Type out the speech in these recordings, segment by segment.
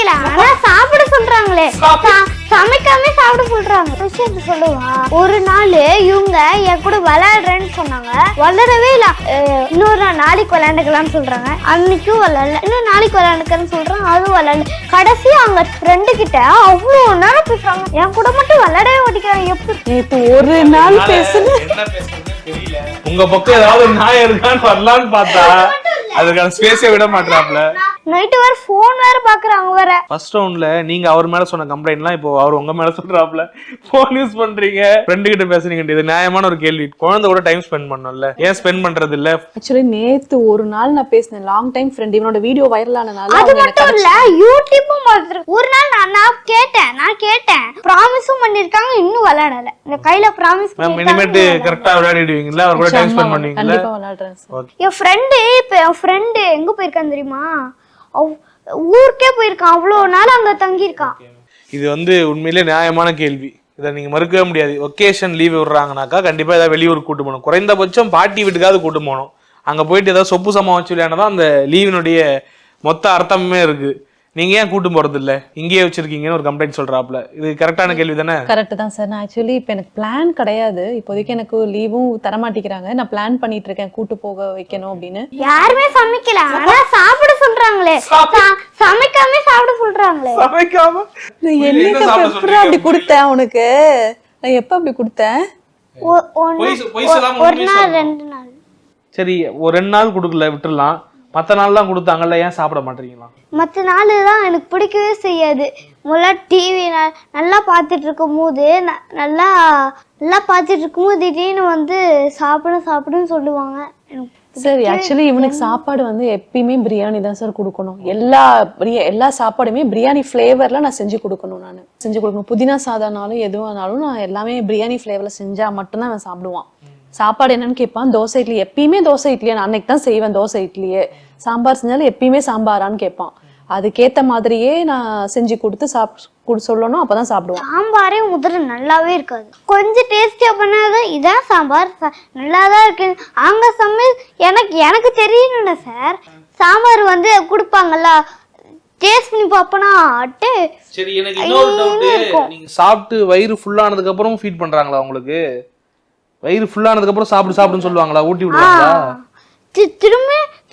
சமைக்கல ஆனா சாப்பிட சொல்றாங்களே. சமைக்காம சாப்பிட சொல்றாங்க. விஷயத்த சொல்லுவா. ஒரு நாள் இவங்க என் கூட விளையாடுறேன்னு சொன்னாங்க. விளையாடவே இல்ல. இன்னொரு நாளைக்கு விளையாண்டுக்கலாம்னு சொல்றாங்க. அன்னைக்கும் விளையாடல. இன்னும் நாளைக்கு விளையாண்டுக்கன்னு சொல்றாங்க. அதுவும் விளையாடல. கடைசி அவங்க ஃப்ரெண்டு கிட்ட அவ்வளவு நேரம் பேசுறாங்க. என் கூட மட்டும் விளையாடவே மாட்டேங்கிறாங்க. எப்படி இப்போ ஒரு நாள் பேசுன்னு தெரியல. உங்க பக்கம் ஏதாவது நியாயம் இருக்கான்னு வரலான்னு பார்த்தா அதுக்கான ஸ்பேஸே விட மாட்டாப்ல. நைட்டு வேற போன் வேற பாக்குறாங்க வேற. ஃபர்ஸ்ட் ரவுண்ட்ல நீங்க அவர் மேல சொன்ன கம்ப்ளைண்ட்லாம் இப்போ அவர் உங்க மேல சொல்றாப்ல. போன் யூஸ் பண்றீங்க, ஃப்ரெண்டு கிட்ட பேசுறீங்க. இது நியாயமான ஒரு கேள்வி. குழந்தை கூட டைம் ஸ்பெண்ட் பண்ணணும்ல, ஏன் ஸ்பெண்ட் பண்றது இல்ல? ஆக்சுவலி நேத்து ஒரு நாள் நான் பேசினேன். Long time friend. இவனோட வீடியோ வைரல் ஆனனால அது மட்டும் இல்ல, யூடியூப்பும் பார்த்துருக்கு. ஒரு நாள் நான் கேட்டேன் ப்ராமிஸும் பண்ணிருக்காங்க. இன்னும் விளையாடல. இந்த கையில ப்ராமிஸ் இனிமேட்டு கரெக்டா விளையாடிடுவீங்களா? அவர் கூட டைம் ஸ்பெண்ட் பண்ணுவீங்களா? கண்டிப்பா விளையாடுறேன் சார். என் ஃப்ரெண்டு எங்க போயிருக்கான் தெரியுமா? ஊருக்கே போயிருக்கான். அவ்வளவு நாள் அங்க தங்கி இருக்கான். இது உண்மையிலே நியாயமான கேள்வி. இதை நீங்க மறுக்கவே முடியாது. ஒகேஷன் லீவ் விடுறாங்கனாக்கா கண்டிப்பா ஏதாவது வெளியூருக்கு கூட்டு போகணும். குறைந்தபட்சம் பாட்டி வீட்டுக்காவது கூட்டு போகணும். அங்க போயிட்டு ஏதாவது சொப்பு சமா வச்சு விளையாடதான் அந்த லீவினுடைய மொத்த அர்த்தமே இருக்கு. நீங்க ஏன் கூட்டு போறது இல்ல, இங்கேயே வச்சிருக்கீங்கன்னு ஒரு கம்ப்ளைண்ட் சொல்றாப்ல. இது கரெக்டான கேள்வி தானே? கரெக்ட் தான் சார். நான் ஆக்சுவலி இப்போ எனக்கு பிளான் கிடையாது. இப்போதைக்கு எனக்கு லீவும் தரமாட்டிக்கிறாங்க. நான் பிளான் பண்ணிட்டு இருக்கேன் கூட்டு போக வைக்கணும் அப்படின்னு. யாருமே சமைக்கல ஆனா சாப்பிட சொல்றாங்களே. சமைக்காம சாப்பிட சொல்றாங்களே. சமைக்காம என்ன அப்படி கொடுத்தேன் உனக்கு? நான் எப்ப அப்படி கொடுத்தேன்? ஒரு நாள் 2 நாள். சரி, ஒரு 2 நாள் கொடுக்கல விட்டுறலாம். மற்ற நாள்லாம் கொடுத்தாங்கல்ல, ஏன் சாப்பிட மாட்டீங்களா? மற்ற நாள் தான் எனக்கு பிடிக்கவே செய்யாது. முதல்ல டிவி நல்லா பார்த்துட்டு இருக்கும் போது நல்லா பார்த்துட்டு இருக்கும்போது திடீர்னு சாப்பிடுன்னு சொல்லுவாங்க. சரி, ஆக்சுவலி இவனுக்கு சாப்பாடு எப்பயுமே பிரியாணி தான் சார் கொடுக்கணும். எல்லா சாப்பாடுமே பிரியாணி ஃப்ளேவர்ல நான் செஞ்சு கொடுக்கணும். புதினா சாதம்னாலும் எதுவானாலும் நான் எல்லாமே பிரியாணி ஃப்ளேவர்ல செஞ்சா மட்டும்தான் அவன் சாப்பிடுவான். சாப்பாடு என்னன்னு கேட்பான். தோசை இட்லி. எப்பயுமே தோசை இட்லியே. நான் அன்னைக்கு தான் செய்வேன் தோசை இட்லியே. சாம்பார் செஞ்சாலும் எப்பயுமே சாம்பாரான்னு கேட்பான். அதுக்கேத்த மாதிரியே நான் செஞ்சு கொடுத்து சொல்லணும். அப்பதான் சாப்பிடுவான். சாம்பாரே முதல்ல நல்லாவே இருக்காது. கொஞ்சம் டேஸ்டியா பண்ணாதான் இதான் சாம்பார் நல்லாதான் இருக்கு. அங்க சமையல் எனக்கு தெரியணும்ல சார். சாம்பார் கொடுப்பாங்கல்ல, டேஸ்ட் பண்ணி பாப்பனா. சரி, எனக்கு இன்னொரு டவுட். நீங்க சாப்பிட்டு வயிறு ஃபுல்லானதுக்கு அப்புறம் ஃபீட் பண்றாங்களா உங்களுக்கு? வயிறு ஃபுல்லானதுக்கு அப்புறம் சாப்பிடுன்னு சொல்லுவாங்களா? ஊட்டி விடுவாங்களா?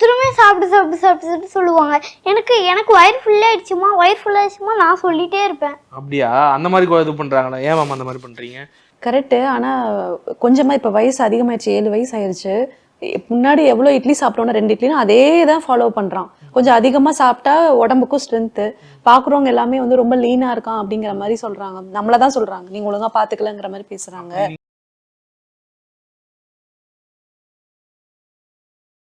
திரும்ப சாப்பிட்டு சொல்லுவாங்க. எனக்கு வயிறு ஃபுல்லாயிடுச்சுமா நான் சொல்லிட்டே இருப்பேன். அப்படியா? அந்த மாதிரி இது பண்றாங்களா? ஏன் மேம் அந்த மாதிரி பண்றீங்க? கரெக்ட். ஆனா கொஞ்சமா இப்ப வயசு அதிகமாயிடுச்சு. 7 வயசு ஆயிடுச்சு. முன்னாடி எவ்வளவு இட்லி சாப்பிட்டோம்னா 2 இட்லினா அதே தான் ஃபாலோ பண்றான். கொஞ்சம் அதிகமா சாப்பிட்டா உடம்புக்கும் ஸ்ட்ரென்த். பாக்குறவங்க எல்லாமே ரொம்ப லீனா இருக்கான் அப்படிங்கிற மாதிரி சொல்றாங்க. நம்மளதான் சொல்றாங்க, நீங்க ஒழுங்கா பாத்துக்கலங்கிற மாதிரி பேசுறாங்க.